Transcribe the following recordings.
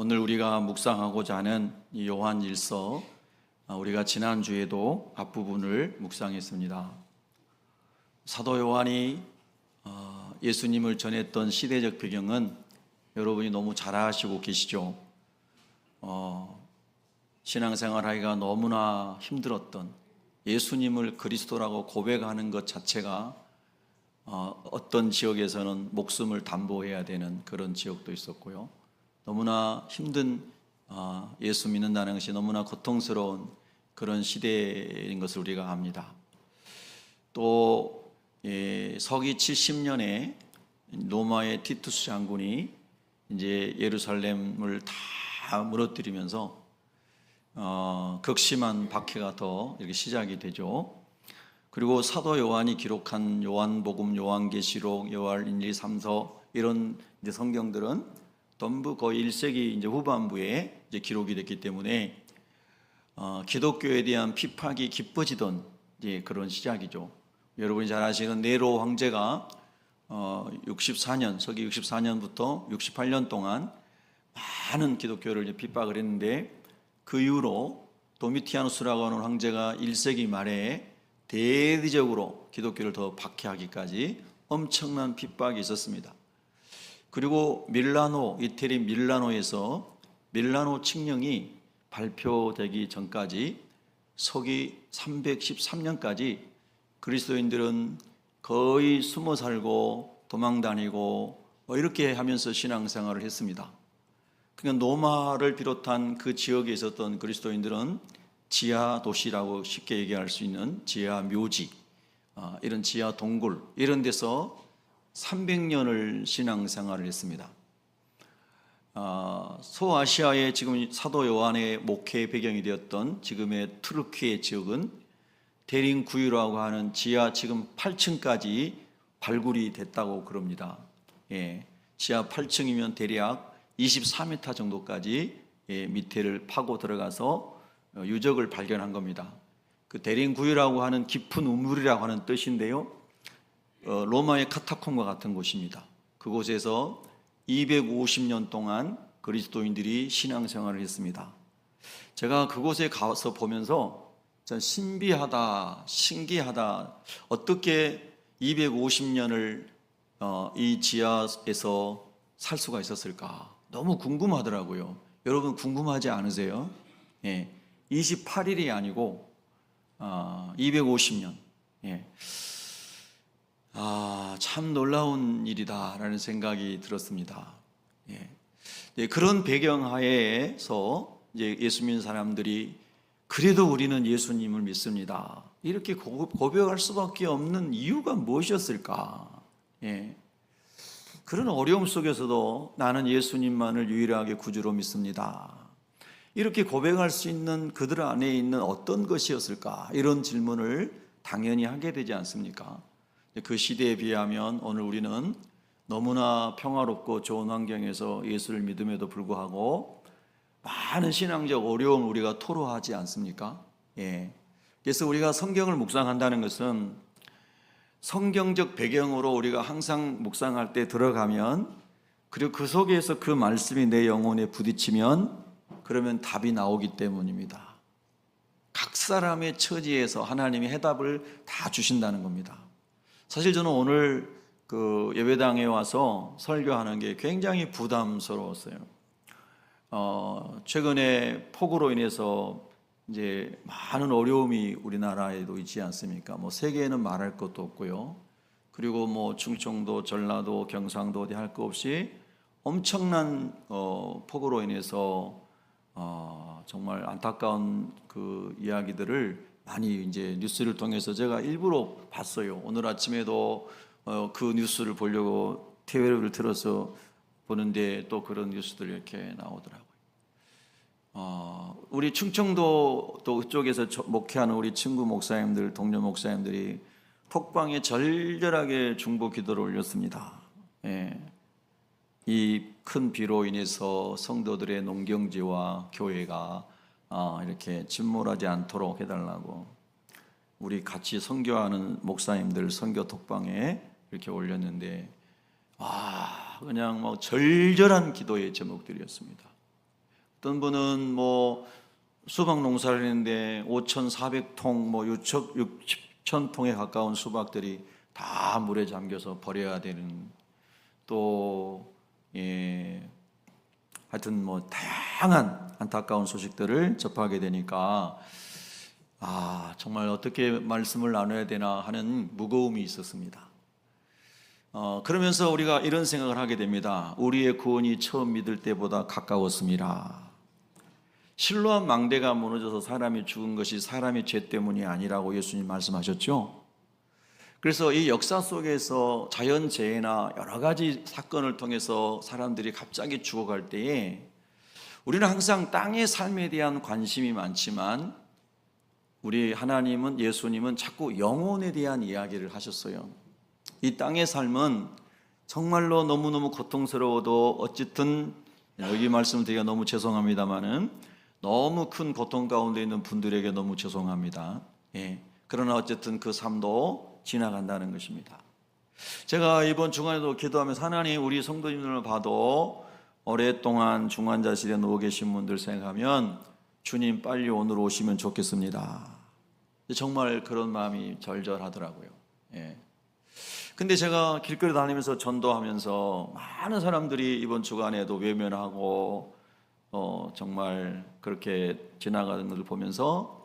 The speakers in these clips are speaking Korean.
오늘 우리가 묵상하고자 하는 이 요한일서, 우리가 지난주에도 앞부분을 묵상했습니다. 사도 요한이 예수님을 전했던 시대적 배경은 여러분이 너무 잘 아시고 계시죠. 신앙생활하기가 너무나 힘들었던, 예수님을 그리스도라고 고백하는 것 자체가 어떤 지역에서는 목숨을 담보해야 되는 그런 지역도 있었고요. 너무나 힘든, 예수 믿는다는 것이 너무나 고통스러운 그런 시대인 것을 우리가 압니다. 또 서기 70년에 로마의 티투스 장군이 이제 예루살렘을 다 무너뜨리면서 극심한 박해가 더 이렇게 시작이 되죠. 그리고 사도 요한이 기록한 요한복음, 요한계시록, 요한 1, 2, 3서 이런 이제 성경들은 전부 거의 1세기 이제 후반부에 이제 기록이 됐기 때문에 기독교에 대한 핍박이 깊어지던 이제 그런 시작이죠. 여러분이 잘 아시는 네로 황제가 64년, 서기 64년부터 68년 동안 많은 기독교를 이제 핍박을 했는데, 그 이후로 도미티아누스라고 하는 황제가 1세기 말에 대대적으로 기독교를 더 박해하기까지 엄청난 핍박이 있었습니다. 그리고 밀라노, 이태리 밀라노에서 밀라노 칙령이 발표되기 전까지 서기 313년까지 그리스도인들은 거의 숨어 살고 도망다니고 이렇게 하면서 신앙생활을 했습니다. 그러니까 로마를 비롯한 그 지역에 있었던 그리스도인들은 지하 도시라고 쉽게 얘기할 수 있는 지하 묘지, 이런 지하 동굴, 이런 데서 300년을 신앙생활을 했습니다. 소아시아의 지금 사도 요한의 목회 배경이 되었던 지금의 투르키의 지역은 데링구유라고 하는 지하 지금 8층까지 발굴이 됐다고 그럽니다. 지하 8층이면 대략 24m 정도까지 밑에를 파고 들어가서 유적을 발견한 겁니다. 그 데링구유라고 하는 깊은 우물이라고 하는 뜻인데요, 로마의 카타콤과 같은 곳입니다. 그곳에서 250년 동안 그리스도인들이 신앙생활을 했습니다. 제가 그곳에 가서 보면서 전 신비하다, 신기하다, 어떻게 250년을 이 지하에서 살 수가 있었을까, 너무 궁금하더라고요. 여러분 궁금하지 않으세요? 28일이 아니고 250년. 참 놀라운 일이다라는 생각이 들었습니다. 그런 배경하에서 이제 예수 믿는 사람들이 그래도 우리는 예수님을 믿습니다, 이렇게 고백할 수밖에 없는 이유가 무엇이었을까? 그런 어려움 속에서도 나는 예수님만을 유일하게 구주로 믿습니다, 이렇게 고백할 수 있는 그들 안에 있는 어떤 것이었을까? 이런 질문을 당연히 하게 되지 않습니까? 그 시대에 비하면 오늘 우리는 너무나 평화롭고 좋은 환경에서 예수를 믿음에도 불구하고 많은 신앙적 어려움을 우리가 토로하지 않습니까? 그래서 우리가 성경을 묵상한다는 것은 성경적 배경으로 우리가 항상 묵상할 때 들어가면, 그리고 그 속에서 그 말씀이 내 영혼에 부딪히면 그러면 답이 나오기 때문입니다. 각 사람의 처지에서 하나님이 해답을 다 주신다는 겁니다. 사실 저는 오늘 그 예배당에 와서 설교하는 게 굉장히 부담스러웠어요. 최근에 폭우로 인해서 이제 많은 어려움이 우리나라에도 있지 않습니까? 세계에는 말할 것도 없고요. 그리고 충청도, 전라도, 경상도 어디 할 거 없이 엄청난 폭우로 인해서 정말 안타까운 그 이야기들을 많이 이제 뉴스를 통해서 제가 일부러 봤어요. 오늘 아침에도 그 뉴스를 보려고 TV를 틀어서 보는데 또 그런 뉴스들이 이렇게 나오더라고요. 우리 충청도 또 그쪽에서 목회하는 우리 친구 목사님들, 동료 목사님들이 톡방에 절절하게 중보 기도를 올렸습니다. 이 큰 비로 인해서 성도들의 농경지와 교회가 이렇게 침몰하지 않도록 해달라고 우리 같이 선교하는 목사님들 선교 톡방에 이렇게 올렸는데, 그냥 절절한 기도의 제목들이었습니다. 어떤 분은 뭐 수박 농사를 했는데 5,400통, 뭐 6,000통에 가까운 수박들이 다 물에 잠겨서 버려야 되는, 또 하여튼 뭐 다양한 안타까운 소식들을 접하게 되니까 정말 어떻게 말씀을 나눠야 되나 하는 무거움이 있었습니다. 그러면서 우리가 이런 생각을 하게 됩니다. 우리의 구원이 처음 믿을 때보다 가까웠습니다. 실로암 망대가 무너져서 사람이 죽은 것이 사람의 죄 때문이 아니라고 예수님 말씀하셨죠. 그래서 이 역사 속에서 자연재해나 여러 가지 사건을 통해서 사람들이 갑자기 죽어갈 때에 우리는 항상 땅의 삶에 대한 관심이 많지만 우리 하나님은, 예수님은 자꾸 영혼에 대한 이야기를 하셨어요. 이 땅의 삶은 정말로 너무너무 고통스러워도 어쨌든 여기 말씀드리기가 너무 죄송합니다마는 너무 큰 고통 가운데 있는 분들에게 너무 죄송합니다. 그러나 어쨌든 그 삶도 지나간다는 것입니다. 제가 이번 주간에도 기도하면서 하나님, 우리 성도님들을 봐도 오랫동안 중환자실에 누워 계신 분들 생각하면 주님 빨리 오늘 오시면 좋겠습니다. 정말 그런 마음이 절절하더라고요. 근데 제가 길거리 다니면서 전도하면서 많은 사람들이 이번 주간에도 외면하고 정말 그렇게 지나가는 것을 보면서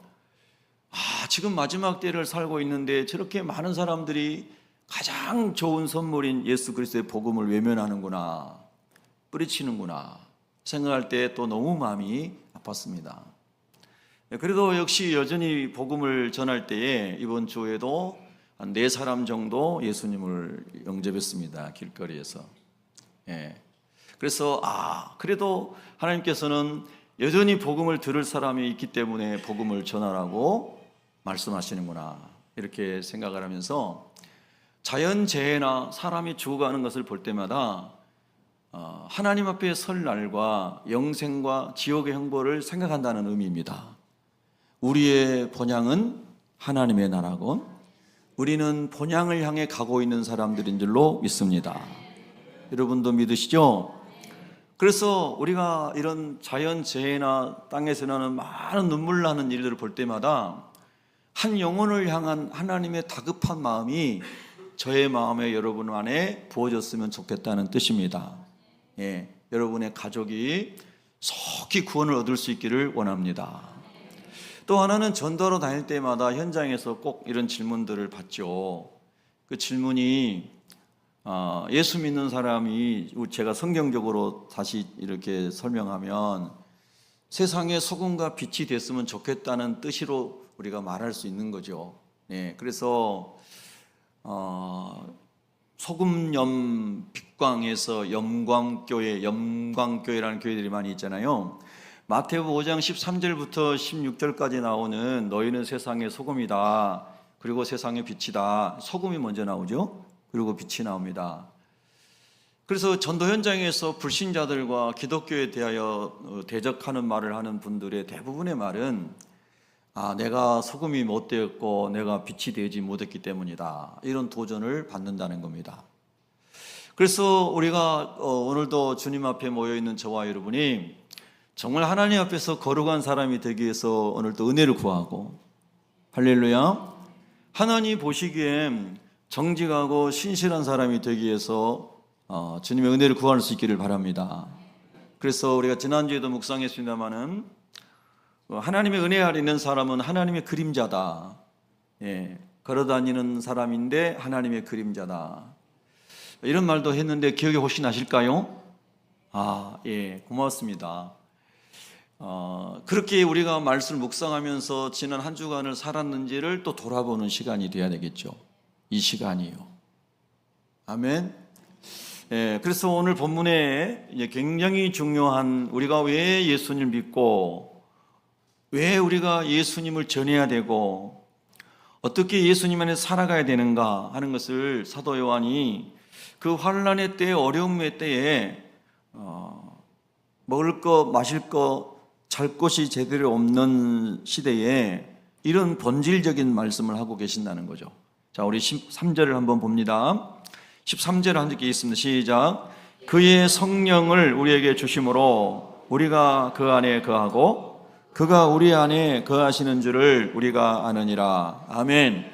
지금 마지막 때를 살고 있는데 저렇게 많은 사람들이 가장 좋은 선물인 예수 그리스도의 복음을 외면하는구나, 뿌리치는구나 생각할 때 또 너무 마음이 아팠습니다. 그래도 역시 여전히 복음을 전할 때에 이번 주에도 한 4사람 정도 예수님을 영접했습니다. 길거리에서. 그래서 그래도 하나님께서는 여전히 복음을 들을 사람이 있기 때문에 복음을 전하라고 말씀하시는구나, 이렇게 생각을 하면서 자연재해나 사람이 죽어가는 것을 볼 때마다 하나님 앞에 설 날과 영생과 지옥의 형벌을 생각한다는 의미입니다. 우리의 본향은 하나님의 나라고 우리는 본향을 향해 가고 있는 사람들인 줄로 믿습니다. 여러분도 믿으시죠? 그래서 우리가 이런 자연재해나 땅에서 나는 많은 눈물 나는 일들을 볼 때마다 한 영혼을 향한 하나님의 다급한 마음이 저의 마음에, 여러분 안에 부어졌으면 좋겠다는 뜻입니다. 여러분의 가족이 속히 구원을 얻을 수 있기를 원합니다. 또 하나는 전도로 다닐 때마다 현장에서 꼭 이런 질문들을 받죠. 그 질문이 예수 믿는 사람이, 제가 성경적으로 다시 이렇게 설명하면 세상에 소금과 빛이 됐으면 좋겠다는 뜻으로 우리가 말할 수 있는 거죠. 그래서 소금염 빛광에서 영광교회라는 교회들이 많이 있잖아요. 마태복음 5장 13절부터 16절까지 나오는 너희는 세상의 소금이다, 그리고 세상의 빛이다. 소금이 먼저 나오죠. 그리고 빛이 나옵니다. 그래서 전도 현장에서 불신자들과 기독교에 대하여 대적하는 말을 하는 분들의 대부분의 말은 내가 소금이 못 되었고 내가 빛이 되지 못했기 때문이다, 이런 도전을 받는다는 겁니다. 그래서 우리가 오늘도 주님 앞에 모여있는 저와 여러분이 정말 하나님 앞에서 거룩한 사람이 되기 위해서 오늘도 은혜를 구하고, 할렐루야, 하나님 보시기엔 정직하고 신실한 사람이 되기 위해서 주님의 은혜를 구할 수 있기를 바랍니다. 그래서 우리가 지난주에도 묵상했습니다마는 하나님의 은혜 아래 있는 사람은 하나님의 그림자다. 걸어다니는 사람인데 하나님의 그림자다, 이런 말도 했는데 기억이 혹시 나실까요? 고맙습니다. 그렇게 우리가 말씀을 묵상하면서 지난 한 주간을 살았는지를 또 돌아보는 시간이 돼야 되겠죠. 이 시간이요. 아멘. 그래서 오늘 본문에 굉장히 중요한, 우리가 왜 예수님을 믿고 왜 우리가 예수님을 전해야 되고 어떻게 예수님 안에 살아가야 되는가 하는 것을 사도 요한이 그 환난의 때에, 어려움의 때에 먹을 거, 마실 거, 잘 곳이 제대로 없는 시대에 이런 본질적인 말씀을 하고 계신다는 거죠. 자, 우리 13절을 한번 봅니다. 13절 한 적이 있습니다. 시작. 그의 성령을 우리에게 주심으로 우리가 그 안에 거하고 그가 우리 안에 거하시는 줄을 우리가 아느니라. 아멘.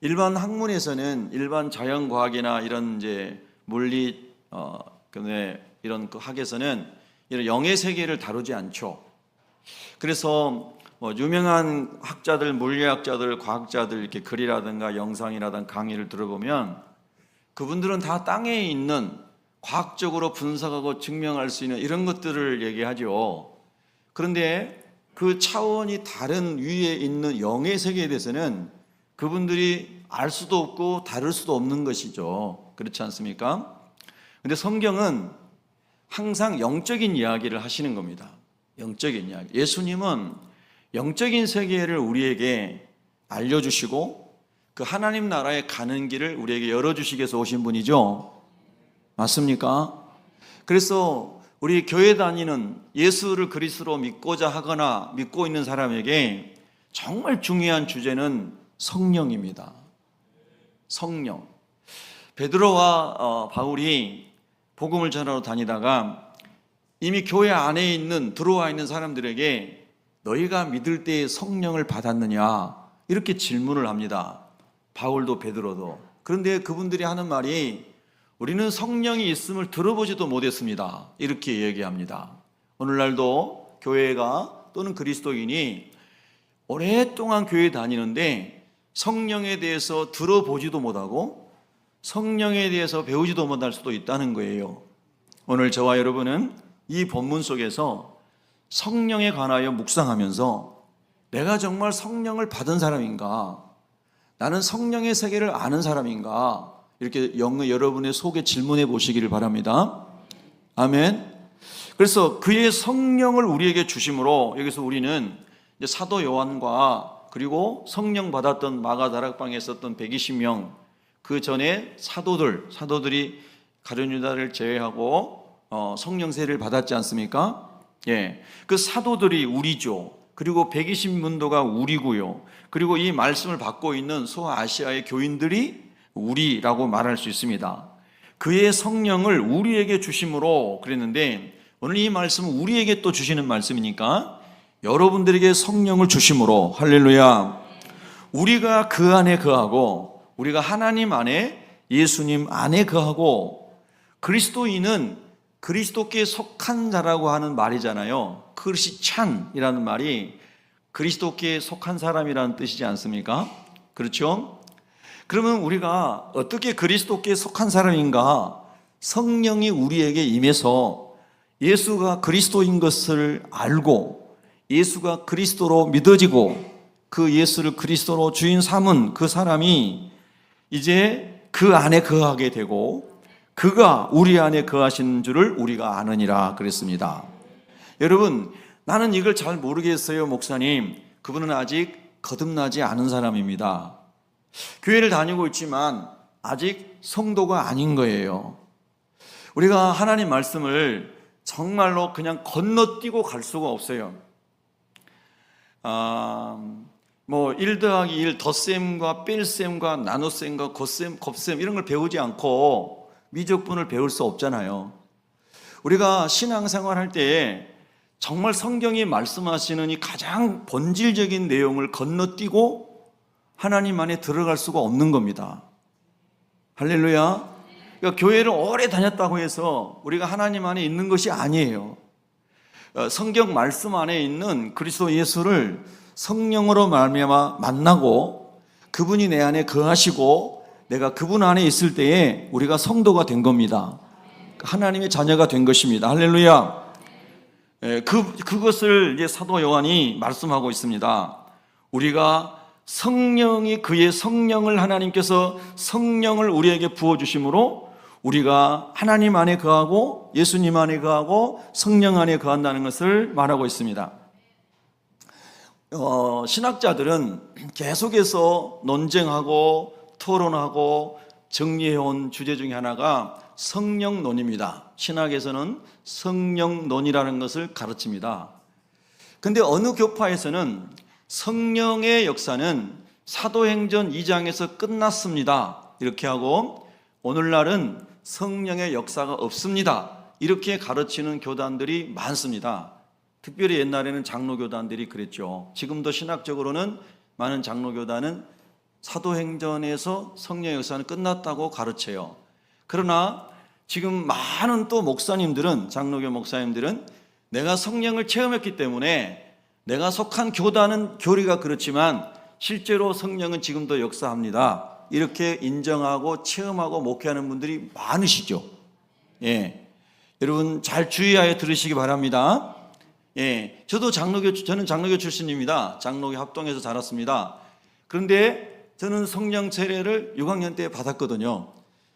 일반 학문에서는 일반 자연과학이나 이런 이제 물리 이런 그 학에서는 이런 영의 세계를 다루지 않죠. 그래서 유명한 학자들, 물리학자들, 과학자들 이렇게 글이라든가 영상이라든가 강의를 들어보면 그분들은 다 땅에 있는 과학적으로 분석하고 증명할 수 있는 이런 것들을 얘기하죠. 그런데 그 차원이 다른 위에 있는 영의 세계에 대해서는 그분들이 알 수도 없고 다룰 수도 없는 것이죠. 그렇지 않습니까? 근데 성경은 항상 영적인 이야기를 하시는 겁니다. 영적인 이야기. 예수님은 영적인 세계를 우리에게 알려주시고 그 하나님 나라에 가는 길을 우리에게 열어주시기 위해서 오신 분이죠. 맞습니까? 그래서 우리 교회 다니는 예수를 그리스도로 믿고자 하거나 믿고 있는 사람에게 정말 중요한 주제는 성령입니다. 성령. 베드로와 바울이 복음을 전하러 다니다가 이미 교회 안에 있는 들어와 있는 사람들에게 너희가 믿을 때에 성령을 받았느냐 이렇게 질문을 합니다. 바울도 베드로도. 그런데 그분들이 하는 말이 우리는 성령이 있음을 들어보지도 못했습니다. 이렇게 얘기합니다. 오늘날도 교회가 또는 그리스도인이 오랫동안 교회 다니는데 성령에 대해서 들어보지도 못하고 성령에 대해서 배우지도 못할 수도 있다는 거예요. 오늘 저와 여러분은 이 본문 속에서 성령에 관하여 묵상하면서 내가 정말 성령을 받은 사람인가? 나는 성령의 세계를 아는 사람인가? 이렇게 여러분의 속에 질문해 보시기를 바랍니다. 아멘. 그래서 그의 성령을 우리에게 주심으로 여기서 우리는 이제 사도 요한과 그리고 성령 받았던 마가 다락방에 있었던 120명 그 전에 사도들이 가룟 유다를 제외하고 성령 세례를 받았지 않습니까? 예, 그 사도들이 우리죠. 그리고 120문도가 우리고요. 그리고 이 말씀을 받고 있는 소아시아의 교인들이 우리라고 말할 수 있습니다. 그의 성령을 우리에게 주심으로 그랬는데 오늘 이 말씀은 우리에게 또 주시는 말씀이니까 여러분들에게 성령을 주심으로 할렐루야. 우리가 그 안에 거하고 우리가 하나님 안에 예수님 안에 거하고 그리스도인은 그리스도께 속한 자라고 하는 말이잖아요. 크리스찬이라는 말이 그리스도께 속한 사람이라는 뜻이지 않습니까? 그렇죠? 그러면 우리가 어떻게 그리스도께 속한 사람인가? 성령이 우리에게 임해서 예수가 그리스도인 것을 알고 예수가 그리스도로 믿어지고 그 예수를 그리스도로 주인 삼은 그 사람이 이제 그 안에 거하게 되고 그가 우리 안에 거하신 줄을 우리가 아느니라 그랬습니다. 여러분, 나는 이걸 잘 모르겠어요, 목사님. 그분은 아직 거듭나지 않은 사람입니다. 교회를 다니고 있지만 아직 성도가 아닌 거예요. 우리가 하나님 말씀을 정말로 그냥 건너뛰고 갈 수가 없어요. 1 더하기 1 덧셈과 뺄셈과 나눗셈과 곱셈 이런 걸 배우지 않고 미적분을 배울 수 없잖아요. 우리가 신앙생활 할 때 정말 성경이 말씀하시는 이 가장 본질적인 내용을 건너뛰고 하나님 안에 들어갈 수가 없는 겁니다. 할렐루야. 그러니까 교회를 오래 다녔다고 해서 우리가 하나님 안에 있는 것이 아니에요. 성경 말씀 안에 있는 그리스도 예수를 성령으로 말미암아 만나고 그분이 내 안에 거하시고 내가 그분 안에 있을 때에 우리가 성도가 된 겁니다. 하나님의 자녀가 된 것입니다. 할렐루야. 그것을 이제 사도 요한이 말씀하고 있습니다. 우리가 성령이 그의 성령을 하나님께서 성령을 우리에게 부어주심으로 우리가 하나님 안에 거하고 예수님 안에 거하고 성령 안에 거한다는 것을 말하고 있습니다. 신학자들은 계속해서 논쟁하고 토론하고 정리해온 주제 중에 하나가 성령론입니다. 신학에서는 성령론이라는 것을 가르칩니다. 그런데 어느 교파에서는 성령의 역사는 사도행전 2장에서 끝났습니다. 이렇게 하고 오늘날은 성령의 역사가 없습니다. 이렇게 가르치는 교단들이 많습니다. 특별히 옛날에는 장로교단들이 그랬죠. 지금도 신학적으로는 많은 장로교단은 사도행전에서 성령 역사는 끝났다고 가르쳐요. 그러나 지금 많은 또 목사님들은, 장로교 목사님들은 내가 성령을 체험했기 때문에 내가 속한 교단은 교리가 그렇지만 실제로 성령은 지금도 역사합니다, 이렇게 인정하고 체험하고 목회하는 분들이 많으시죠. 예, 여러분 잘 주의하여 들으시기 바랍니다. 예, 저는 장로교 출신입니다. 장로교 합동에서 자랐습니다. 그런데 저는 성령 세례를 6학년 때 받았거든요.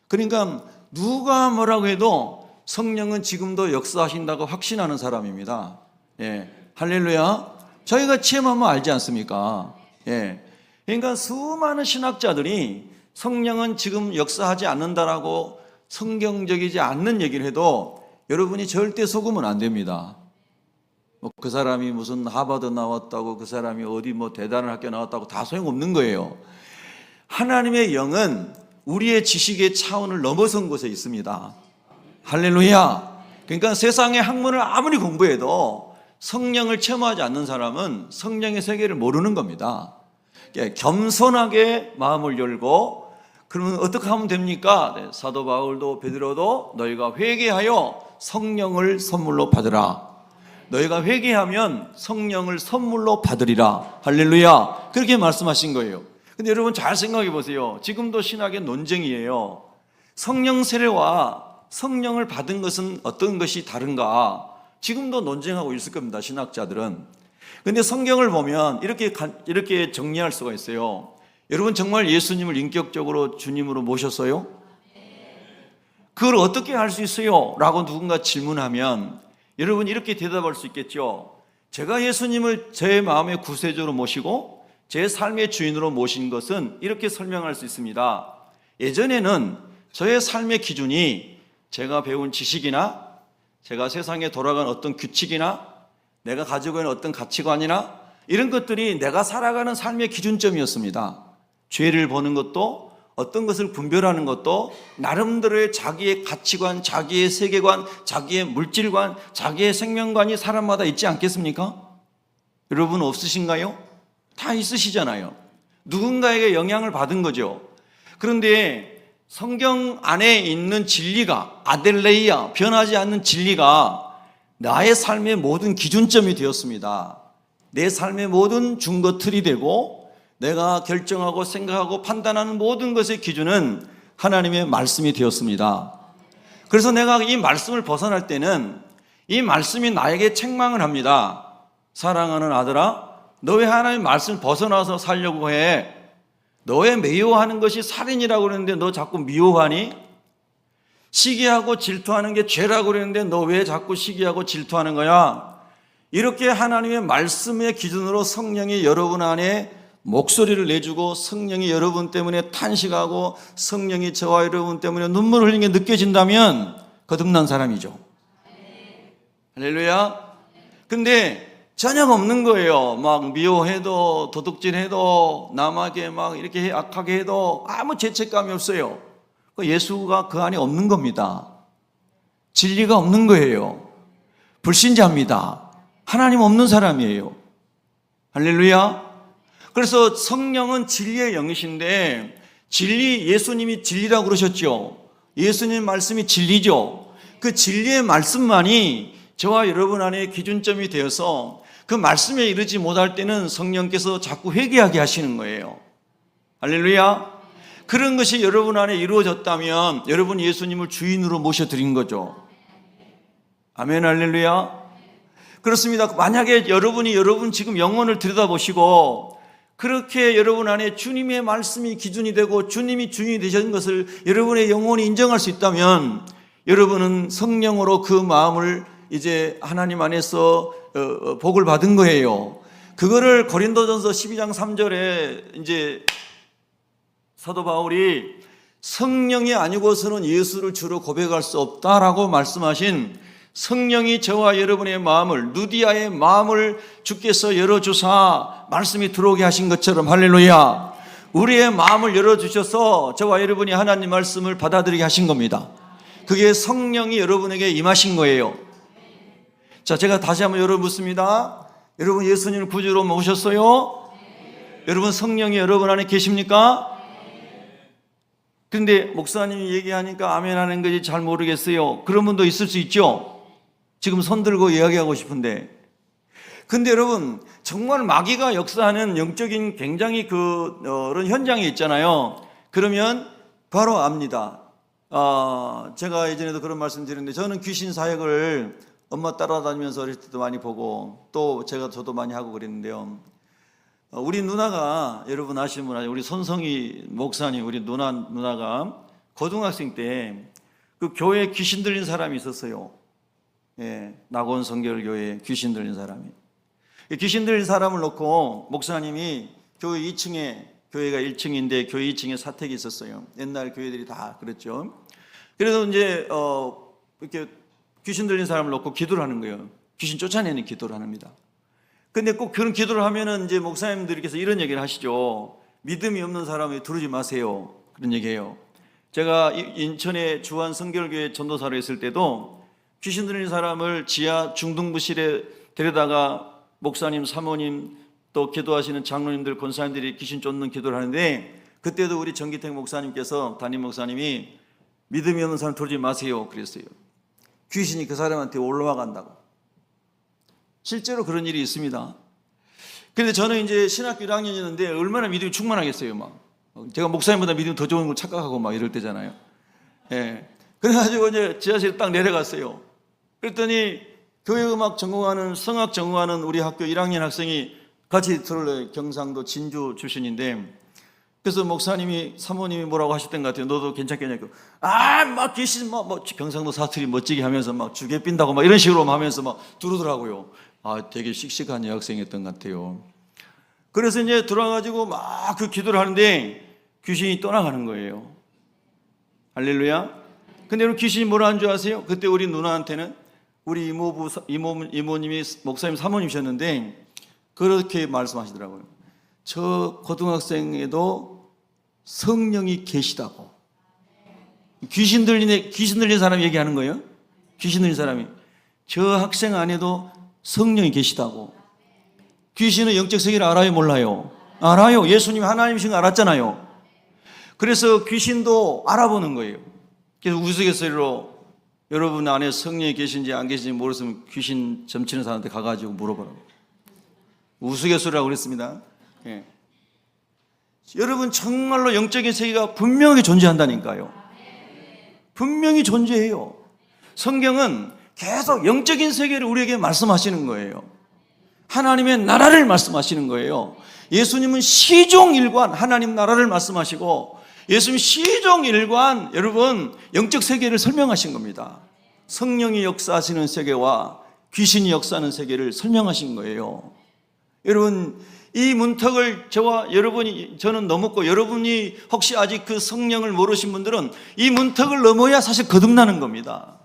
그러니까 누가 뭐라고 해도 성령은 지금도 역사하신다고 확신하는 사람입니다. 예, 할렐루야. 저희가 체험하면 알지 않습니까? 예, 그러니까 수많은 신학자들이 성령은 지금 역사하지 않는다라고 성경적이지 않는 얘기를 해도 여러분이 절대 속으면 안 됩니다. 그 사람이 무슨 하버드 나왔다고, 그 사람이 어디 대단한 학교 나왔다고 다 소용없는 거예요. 하나님의 영은 우리의 지식의 차원을 넘어선 곳에 있습니다. 할렐루야. 그러니까 세상의 학문을 아무리 공부해도 성령을 체험하지 않는 사람은 성령의 세계를 모르는 겁니다. 겸손하게 마음을 열고, 그러면 어떻게 하면 됩니까? 네, 사도 바울도 베드로도 너희가 회개하여 성령을 선물로 받으라. 너희가 회개하면 성령을 선물로 받으리라. 할렐루야. 그렇게 말씀하신 거예요. 근데 여러분 잘 생각해 보세요. 지금도 신학의 논쟁이에요. 성령 세례와 성령을 받은 것은 어떤 것이 다른가? 지금도 논쟁하고 있을 겁니다, 신학자들은. 근데 성경을 보면 이렇게 정리할 수가 있어요. 여러분 정말 예수님을 인격적으로 주님으로 모셨어요? 그걸 어떻게 할 수 있어요? 라고 누군가 질문하면 여러분 이렇게 대답할 수 있겠죠. 제가 예수님을 제 마음의 구세주로 모시고 제 삶의 주인으로 모신 것은 이렇게 설명할 수 있습니다. 예전에는 저의 삶의 기준이 제가 배운 지식이나 제가 세상에 돌아간 어떤 규칙이나 내가 가지고 있는 어떤 가치관이나 이런 것들이 내가 살아가는 삶의 기준점이었습니다. 죄를 보는 것도, 어떤 것을 분별하는 것도 나름대로의 자기의 가치관, 자기의 세계관, 자기의 물질관, 자기의 생명관이 사람마다 있지 않겠습니까? 여러분 없으신가요? 다 있으시잖아요. 누군가에게 영향을 받은 거죠. 그런데 성경 안에 있는 진리가, 아델레이아, 변하지 않는 진리가 나의 삶의 모든 기준점이 되었습니다. 내 삶의 모든 준거 틀이 되고 내가 결정하고 생각하고 판단하는 모든 것의 기준은 하나님의 말씀이 되었습니다. 그래서 내가 이 말씀을 벗어날 때는 이 말씀이 나에게 책망을 합니다. 사랑하는 아들아, 너 왜 하나님의 말씀을 벗어나서 살려고 해? 너 왜 미워하는 것이 살인이라고 그러는데 너 자꾸 미워하니? 시기하고 질투하는 게 죄라고 그러는데 너 왜 자꾸 시기하고 질투하는 거야? 이렇게 하나님의 말씀의 기준으로 성령이 여러분 안에 목소리를 내주고 성령이 여러분 때문에 탄식하고 성령이 저와 여러분 때문에 눈물 흘리는 게 느껴진다면 거듭난 사람이죠. 할렐루야. 근데 전혀 없는 거예요. 막 미워해도 도둑질해도 남에게 막 이렇게 악하게 해도 아무 죄책감이 없어요. 예수가 그 안에 없는 겁니다. 진리가 없는 거예요. 불신자입니다. 하나님 없는 사람이에요. 할렐루야. 그래서 성령은 진리의 영이신데 예수님이 진리라고 그러셨죠. 예수님 말씀이 진리죠. 그 진리의 말씀만이 저와 여러분 안에 기준점이 되어서 그 말씀에 이르지 못할 때는 성령께서 자꾸 회개하게 하시는 거예요. 할렐루야. 그런 것이 여러분 안에 이루어졌다면 여러분 예수님을 주인으로 모셔드린 거죠. 아멘. 할렐루야. 그렇습니다. 만약에 여러분 지금 영혼을 들여다보시고 그렇게 여러분 안에 주님의 말씀이 기준이 되고 주님이 주인이 되신 것을 여러분의 영혼이 인정할 수 있다면 여러분은 성령으로 그 마음을 이제 하나님 안에서 복을 받은 거예요. 그거를 고린도전서 12장 3절에 이제 사도 바울이 성령이 아니고서는 예수를 주로 고백할 수 없다라고 말씀하신 성령이 저와 여러분의 마음을, 누디아의 마음을 주께서 열어주사 말씀이 들어오게 하신 것처럼, 할렐루야, 우리의 마음을 열어주셔서 저와 여러분이 하나님 말씀을 받아들이게 하신 겁니다. 그게 성령이 여러분에게 임하신 거예요. 자, 제가 다시 한번 여러분 묻습니다. 여러분 예수님을 구주로 모셨어요? 여러분 성령이 여러분 안에 계십니까? 근데 목사님이 얘기하니까 아멘 하는 거지 잘 모르겠어요. 그런 분도 있을 수 있죠. 지금 손 들고 이야기하고 싶은데. 근데 여러분 정말 마귀가 역사하는 영적인 굉장히 그런 현장이 있잖아요. 그러면 바로 압니다. 제가 예전에도 그런 말씀 드렸는데, 저는 귀신 사역을 엄마 따라다니면서 어릴 때도 많이 보고 또 저도 많이 하고 그랬는데요. 우리 누나가, 여러분 아시는 분 아시죠? 우리 손성희 목사님, 우리 누나가 고등학생 때 그 교회에 귀신 들린 사람이 있었어요. 예, 낙원 성결교회에 귀신 들린 사람이. 귀신 들린 사람을 놓고 목사님이 교회 2층에, 교회가 1층인데 교회 2층에 사택이 있었어요. 옛날 교회들이 다 그랬죠. 그래서 이제 이렇게 귀신 들린 사람을 놓고 기도를 하는 거예요. 귀신 쫓아내는 기도를 합니다. 근데 꼭 그런 기도를 하면은 이제 목사님들께서 이런 얘기를 하시죠. 믿음이 없는 사람을 두르지 마세요. 그런 얘기해요. 제가 인천의 주한 성결교회 전도사로 있을 때도 귀신 들린 사람을 지하 중등부실에 데려다가 목사님, 사모님, 또 기도하시는 장로님들, 권사님들이 귀신 쫓는 기도를 하는데, 그때도 우리 정기택 목사님께서, 담임 목사님이 믿음이 없는 사람 두르지 마세요 그랬어요. 귀신이 그 사람한테 올라와 간다고. 실제로 그런 일이 있습니다. 그런데 저는 이제 신학교 1학년이었는데 얼마나 믿음이 충만하겠어요. 막 제가 목사님보다 믿음이 더 좋은 걸 착각하고 막 이럴 때잖아요. 예. 그래가지고 이제 지하실에 딱 내려갔어요. 그랬더니 교회 음악 전공하는, 성악 전공하는 우리 학교 1학년 학생이 같이 들을래요. 경상도 진주 출신인데, 그래서 목사님이, 사모님이 뭐라고 하셨던 것 같아요. 너도 괜찮겠냐고. 막 귀신, 경상도 사투리 멋지게 하면서 막 주개 빈다고 막 이런 식으로 하면서 막 두르더라고요. 되게 씩씩한 여학생이었던 것 같아요. 그래서 이제 들어와가지고 막 그 기도를 하는데 귀신이 떠나가는 거예요. 할렐루야. 근데 여러분 귀신이 뭐라 한 줄 아세요? 그때 우리 누나한테는 우리 이모님이 목사님 사모님이셨는데 그렇게 말씀하시더라고요. 저 고등학생에도 성령이 계시다고. 귀신 들린 사람이 얘기하는 거예요. 귀신 들린 사람이. 저 학생 안에도 성령이 계시다고. 귀신은 영적 세계를 알아요, 몰라요? 알아요. 예수님이 하나님이신 거 알았잖아요. 그래서 귀신도 알아보는 거예요. 그래서 우스갯소리로 여러분 안에 성령이 계신지 안 계신지 모르겠으면 귀신 점치는 사람한테 가가지고 물어보라고. 우스갯소리라고 그랬습니다. 예. 여러분 정말로 영적인 세계가 분명히 존재한다니까요. 분명히 존재해요. 성경은 계속 영적인 세계를 우리에게 말씀하시는 거예요. 하나님의 나라를 말씀하시는 거예요. 예수님은 시종일관 하나님 나라를 말씀하시고, 예수님 시종일관 여러분 영적 세계를 설명하신 겁니다. 성령이 역사하시는 세계와 귀신이 역사하는 세계를 설명하신 거예요. 여러분 이 문턱을 저는 넘었고, 여러분이 혹시 아직 그 성령을 모르신 분들은 이 문턱을 넘어야 사실 거듭나는 겁니다.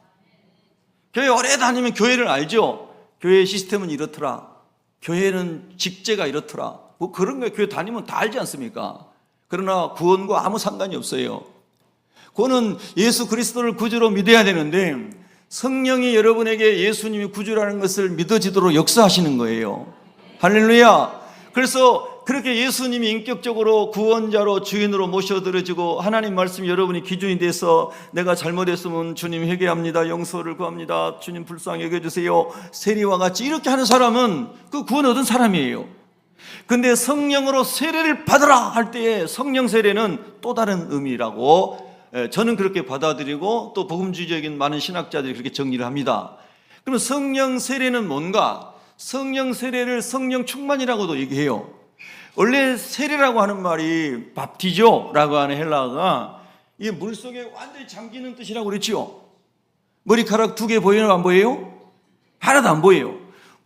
교회 오래 다니면 교회를 알죠. 교회 시스템은 이렇더라. 교회는 직제가 이렇더라. 뭐 그런 거예요. 교회 다니면 다 알지 않습니까? 그러나 구원과 아무 상관이 없어요. 그거는 예수 그리스도를 구주로 믿어야 되는데, 성령이 여러분에게 예수님이 구주라는 것을 믿어지도록 역사하시는 거예요. 할렐루야. 그래서 그렇게 예수님이 인격적으로 구원자로 주인으로 모셔들어지고, 하나님 말씀이 여러분이 기준이 돼서 내가 잘못했으면 주님 회개합니다, 용서를 구합니다, 주님 불쌍히 여겨주세요, 세리와 같이 이렇게 하는 사람은 그 구원 얻은 사람이에요. 근데 성령으로 세례를 받으라 할 때에 성령 세례는 또 다른 의미라고 저는 그렇게 받아들이고, 또 복음주의적인 많은 신학자들이 그렇게 정리를 합니다. 그럼 성령 세례는 뭔가? 성령 세례를 성령 충만이라고도 얘기해요. 원래 세례라고 하는 말이 밥티조라고 하는 헬라어가 이 물속에 완전히 잠기는 뜻이라고 그랬죠. 머리카락 2개 보여요, 안 보여요? 하나도 안 보여요.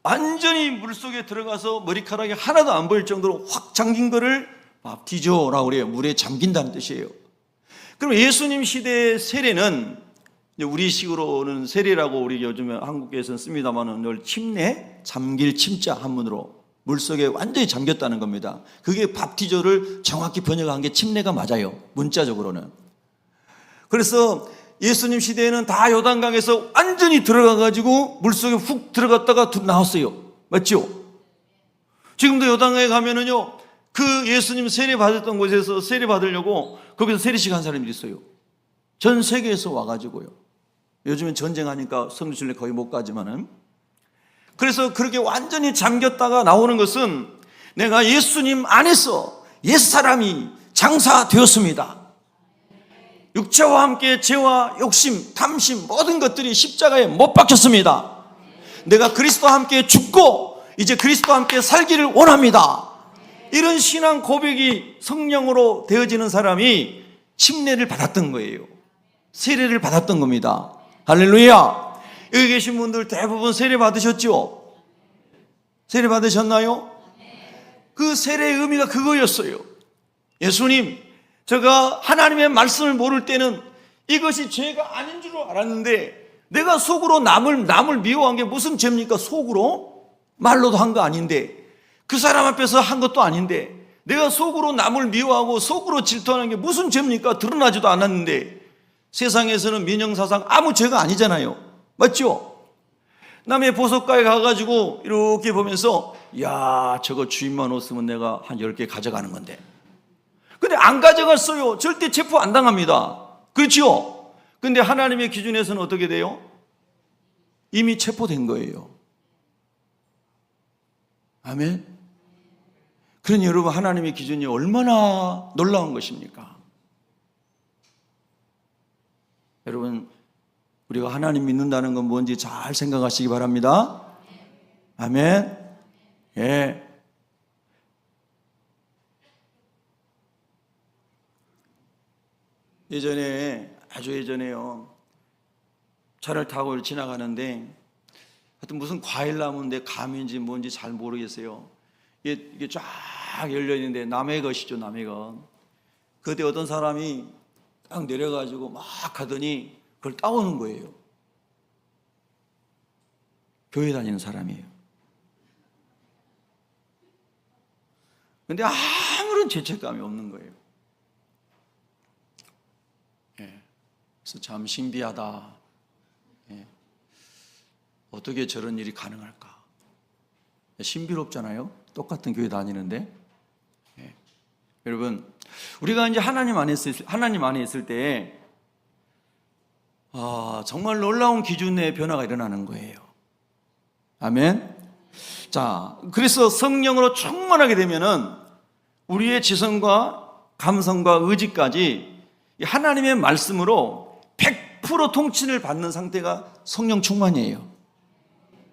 완전히 물속에 들어가서 머리카락이 하나도 안 보일 정도로 확 잠긴 거를 밥티조라고 그래요. 물에 잠긴다는 뜻이에요. 그럼 예수님 시대의 세례는, 우리식으로는 세례라고 우리 요즘에 한국에서는 씁니다만은 늘 침례, 잠길 침자 한문으로 물속에 완전히 잠겼다는 겁니다. 그게 밥티조를 정확히 번역한 게 침례가 맞아요. 문자적으로는. 그래서 예수님 시대에는 다 요단강에서 완전히 들어가가지고 물속에 훅 들어갔다가 나왔어요. 맞죠? 지금도 요단강에 가면은요, 그 예수님 세례 받았던 곳에서 세례 받으려고 거기서 세례식 한 사람들이 있어요. 전 세계에서 와가지고요. 요즘엔 전쟁하니까 성지순례 거의 못 가지만은. 그래서 그렇게 완전히 잠겼다가 나오는 것은 내가 예수님 안에서 옛사람이 장사되었습니다. 육체와 함께 죄와 욕심, 탐심 모든 것들이 십자가에 못 박혔습니다. 내가 그리스도와 함께 죽고 이제 그리스도와 함께 살기를 원합니다. 이런 신앙 고백이 성령으로 되어지는 사람이 침례를 받았던 거예요. 세례를 받았던 겁니다. 할렐루야. 여기 계신 분들 대부분 세례 받으셨죠? 세례 받으셨나요? 그 세례의 의미가 그거였어요. 예수님, 제가 하나님의 말씀을 모를 때는 이것이 죄가 아닌 줄 알았는데 내가 속으로 남을 미워한 게 무슨 죄입니까? 속으로? 말로도 한 거 아닌데, 그 사람 앞에서 한 것도 아닌데, 내가 속으로 남을 미워하고 속으로 질투하는 게 무슨 죄입니까? 드러나지도 않았는데. 세상에서는 민영사상 아무 죄가 아니잖아요. 맞죠? 남의 보석가에 가가지고 이렇게 보면서, 야, 저거 주인만 없으면 내가 한 10개 가져가는 건데. 근데 안 가져갔어요. 절대 체포 안 당합니다. 그렇죠? 근데 하나님의 기준에서는 어떻게 돼요? 이미 체포된 거예요. 아멘. 그러니 여러분, 하나님의 기준이 얼마나 놀라운 것입니까? 여러분, 우리가 하나님 믿는다는 건 뭔지 잘 생각하시기 바랍니다. 아멘. 예. 예전에, 아주 예전에요, 차를 타고 지나가는데 하여튼 무슨 과일 나무인데 감인지 뭔지 잘 모르겠어요. 이게 쫙 열려있는데 남의 것이죠, 남의 것. 그때 어떤 사람이 딱 내려가지고 막 가더니 그걸 따오는 거예요. 교회 다니는 사람이에요. 근데 아무런 죄책감이 없는 거예요. 그래서 참 신비하다. 어떻게 저런 일이 가능할까? 신비롭잖아요. 똑같은 교회 다니는데. 여러분, 우리가 이제 하나님 안에 있을 때 정말 놀라운 기준의 변화가 일어나는 거예요. 아멘. 자, 그래서 성령으로 충만하게 되면은 우리의 지성과 감성과 의지까지 하나님의 말씀으로 100% 통치를 받는 상태가 성령 충만이에요.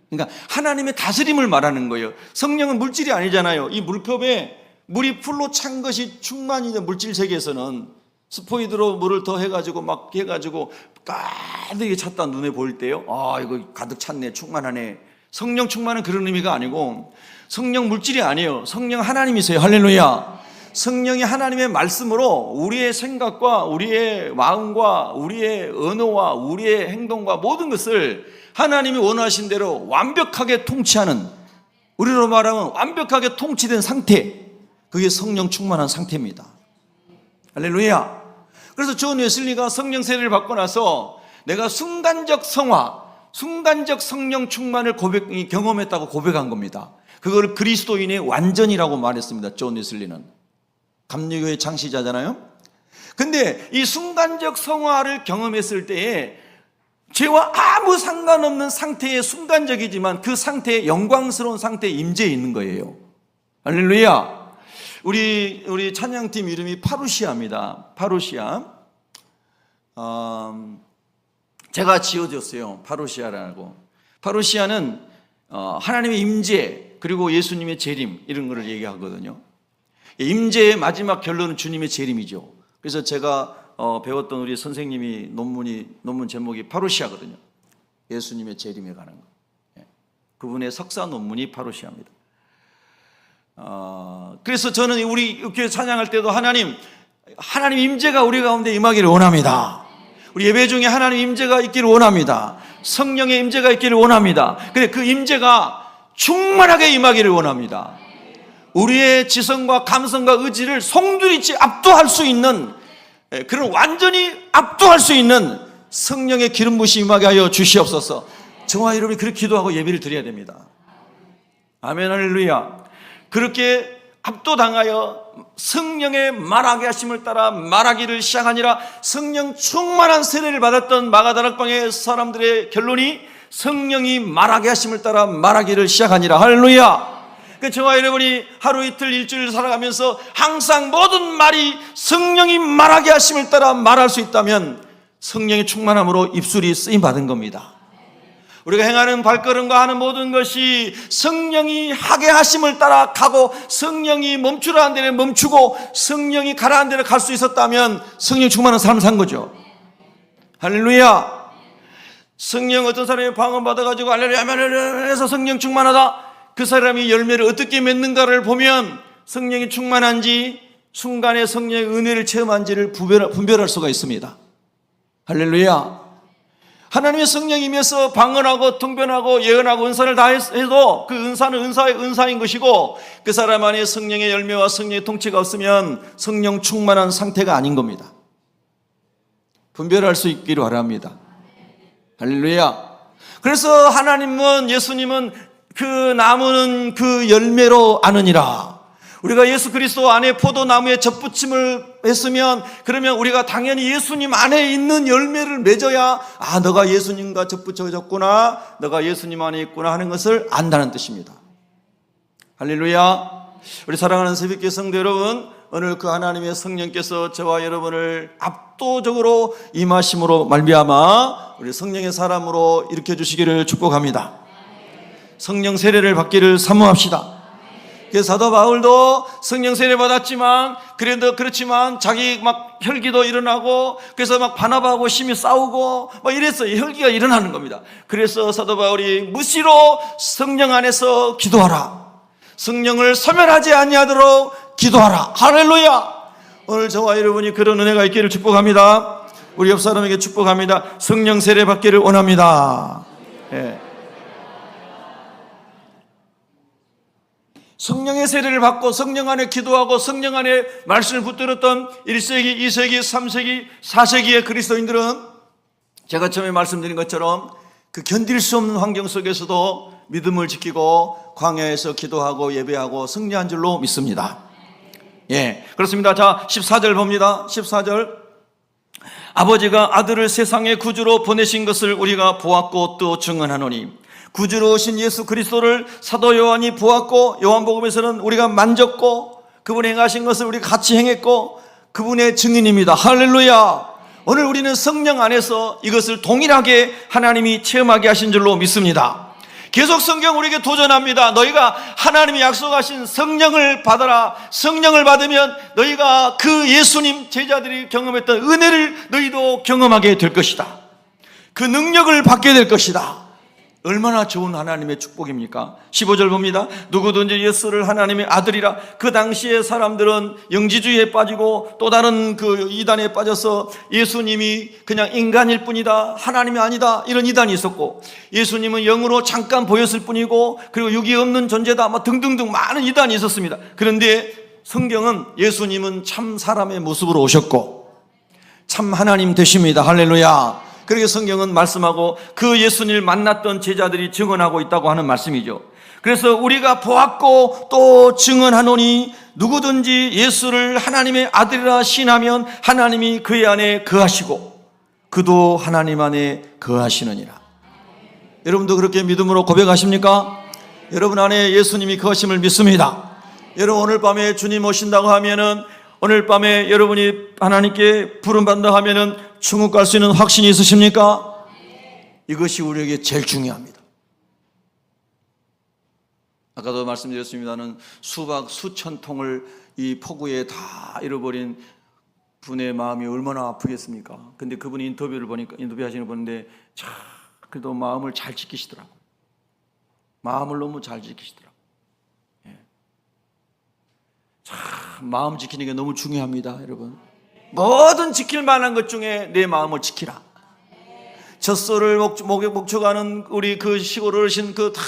그러니까 하나님의 다스림을 말하는 거예요. 성령은 물질이 아니잖아요. 이 물컵에 물이 풀로 찬 것이 충만히 된 물질 세계에서는 스포이드로 물을 더 해가지고 막 해가지고 가득히 찼다 눈에 보일 때요, 이거 가득 찼네, 충만하네. 성령 충만은 그런 의미가 아니고, 성령 물질이 아니에요. 성령 하나님이세요. 할렐루야. 성령이 하나님의 말씀으로 우리의 생각과 우리의 마음과 우리의 언어와 우리의 행동과 모든 것을 하나님이 원하신 대로 완벽하게 통치하는, 우리로 말하면 완벽하게 통치된 상태, 그게 성령 충만한 상태입니다. 할렐루야. 그래서 존 웨슬리가 성령 세례를 받고 나서 내가 순간적 성화, 순간적 성령 충만을 경험했다고 고백한 겁니다. 그걸 그리스도인의 완전이라고 말했습니다. 존 웨슬리는 감리교의 창시자잖아요. 근데 이 순간적 성화를 경험했을 때에 죄와 아무 상관없는 상태의 순간적이지만 그 상태에 영광스러운 상태에 임재해 있는 거예요. 할렐루야. 우리 찬양팀 이름이 파루시아입니다. 파루시아. 제가 지어줬어요. 파루시아라고. 파루시아는 하나님의 임재 그리고 예수님의 재림 이런 거를 얘기하거든요. 임재의 마지막 결론은 주님의 재림이죠. 그래서 제가 배웠던 우리 선생님이 논문 제목이 파루시아거든요. 예수님의 재림에 관한 거. 그분의 석사 논문이 파루시아입니다. 그래서 저는 우리 교회 찬양할 때도 하나님 임재가 우리 가운데 임하기를 원합니다. 우리 예배 중에 하나님 임재가 있기를 원합니다. 성령의 임재가 있기를 원합니다. 근데 그 임재가 충만하게 임하기를 원합니다. 우리의 지성과 감성과 의지를 송두리째 압도할 수 있는, 그런 완전히 압도할 수 있는 성령의 기름 부으심이 임하게 하여 주시옵소서. 저와 여러분이 그렇게 기도하고 예배를 드려야 됩니다. 아멘, 할렐루야. 그렇게 압도당하여 성령의 말하게 하심을 따라 말하기를 시작하니라. 성령 충만한 세례를 받았던 마가다락방의 사람들의 결론이 성령이 말하게 하심을 따라 말하기를 시작하니라. 할렐루야. 저와 여러분이 하루 이틀 일주일 살아가면서 항상 모든 말이 성령이 말하게 하심을 따라 말할 수 있다면 성령의 충만함으로 입술이 쓰임받은 겁니다. 우리가 행하는 발걸음과 하는 모든 것이 성령이 하게 하심을 따라 가고 성령이 멈추라는 데를 멈추고 성령이 가라는 데를 갈 수 있었다면 성령 충만한 삶을 산 거죠. 할렐루야. 성령 어떤 사람이 방언 받아가지고 할렐루야 해서 성령 충만하다. 그 사람이 열매를 어떻게 맺는가를 보면 성령이 충만한지 순간에 성령의 은혜를 체험한지를 분별할 수가 있습니다. 할렐루야. 하나님의 성령이 임해서 방언하고 통변하고 예언하고 은사를 다 해도 그 은사는 은사의 은사인 것이고 그 사람 안에 성령의 열매와 성령의 통치가 없으면 성령 충만한 상태가 아닌 겁니다. 분별할 수 있기를 바랍니다. 할렐루야. 그래서 하나님은, 예수님은 그 나무는 그 열매로 아느니라. 우리가 예수 그리스도 안에 포도나무에 접붙임을 했으면 그러면 우리가 당연히 예수님 안에 있는 열매를 맺어야 너가 예수님과 접붙여졌구나, 너가 예수님 안에 있구나 하는 것을 안다는 뜻입니다. 할렐루야. 우리 사랑하는 새벽교회 성도 여러분, 오늘 그 하나님의 성령께서 저와 여러분을 압도적으로 임하심으로 말미암아 우리 성령의 사람으로 일으켜 주시기를 축복합니다. 성령 세례를 받기를 사모합시다. 그래서 사도 바울도 성령 세례 받았지만 그렇지만 자기 막 혈기도 일어나고 그래서 막 바나바하고 심히 싸우고 막 이랬어요. 혈기가 일어나는 겁니다. 그래서 사도 바울이 무시로 성령 안에서 기도하라. 성령을 소멸하지 아니하도록 기도하라. 할렐루야. 오늘 저와 여러분이 그런 은혜가 있기를 축복합니다. 우리 옆 사람에게 축복합니다. 성령 세례 받기를 원합니다. 예. 성령의 세례를 받고 성령 안에 기도하고 성령 안에 말씀을 붙들었던 1세기, 2세기, 3세기, 4세기의 그리스도인들은 제가 처음에 말씀드린 것처럼 그 견딜 수 없는 환경 속에서도 믿음을 지키고 광야에서 기도하고 예배하고 승리한 줄로 믿습니다. 예, 그렇습니다. 자, 14절 봅니다. 14절. 아버지가 아들을 세상의 구주로 보내신 것을 우리가 보았고 또 증언하노니, 구주로 오신 예수 그리스도를 사도 요한이 보았고 요한복음에서는 우리가 만졌고 그분이 행하신 것을 우리가 같이 행했고 그분의 증인입니다. 할렐루야. 오늘 우리는 성령 안에서 이것을 동일하게 하나님이 체험하게 하신 줄로 믿습니다. 계속 성경 우리에게 도전합니다. 너희가 하나님이 약속하신 성령을 받아라. 성령을 받으면 너희가 그 예수님 제자들이 경험했던 은혜를 너희도 경험하게 될 것이다. 그 능력을 받게 될 것이다. 얼마나 좋은 하나님의 축복입니까? 15절 봅니다. 누구든지 예수를 하나님의 아들이라. 그 당시에 사람들은 영지주의에 빠지고 또 다른 그 이단에 빠져서 예수님이 그냥 인간일 뿐이다, 하나님이 아니다, 이런 이단이 있었고, 예수님은 영으로 잠깐 보였을 뿐이고 그리고 육이 없는 존재다, 뭐 등등등 많은 이단이 있었습니다. 그런데 성경은 예수님은 참 사람의 모습으로 오셨고 참 하나님 되십니다. 할렐루야. 그렇게 성경은 말씀하고 그 예수님을 만났던 제자들이 증언하고 있다고 하는 말씀이죠. 그래서 우리가 보았고 또 증언하노니 누구든지 예수를 하나님의 아들이라 신하면 하나님이 그의 안에 거하시고 그도 하나님 안에 거하시느니라. 여러분도 그렇게 믿음으로 고백하십니까? 여러분 안에 예수님이 거하심을 믿습니다. 여러분 오늘 밤에 주님 오신다고 하면은, 오늘 밤에 여러분이 하나님께 부름받는다 하면은 천국 갈 수 있는 확신이 있으십니까? 이것이 우리에게 제일 중요합니다. 아까도 말씀드렸습니다는 수박 수천 통을 이 폭우에 다 잃어버린 분의 마음이 얼마나 아프겠습니까? 근데 그분이 인터뷰하시는 거 보는데 참 그래도 마음을 잘 지키시더라고요. 마음을 너무 잘 지키시더라고요. 예. 참 마음 지키는 게 너무 중요합니다, 여러분. 뭐든 지킬 만한 것 중에 내 마음을 지키라. 젖소를 목축하는 우리 그 시골 어르신 그 다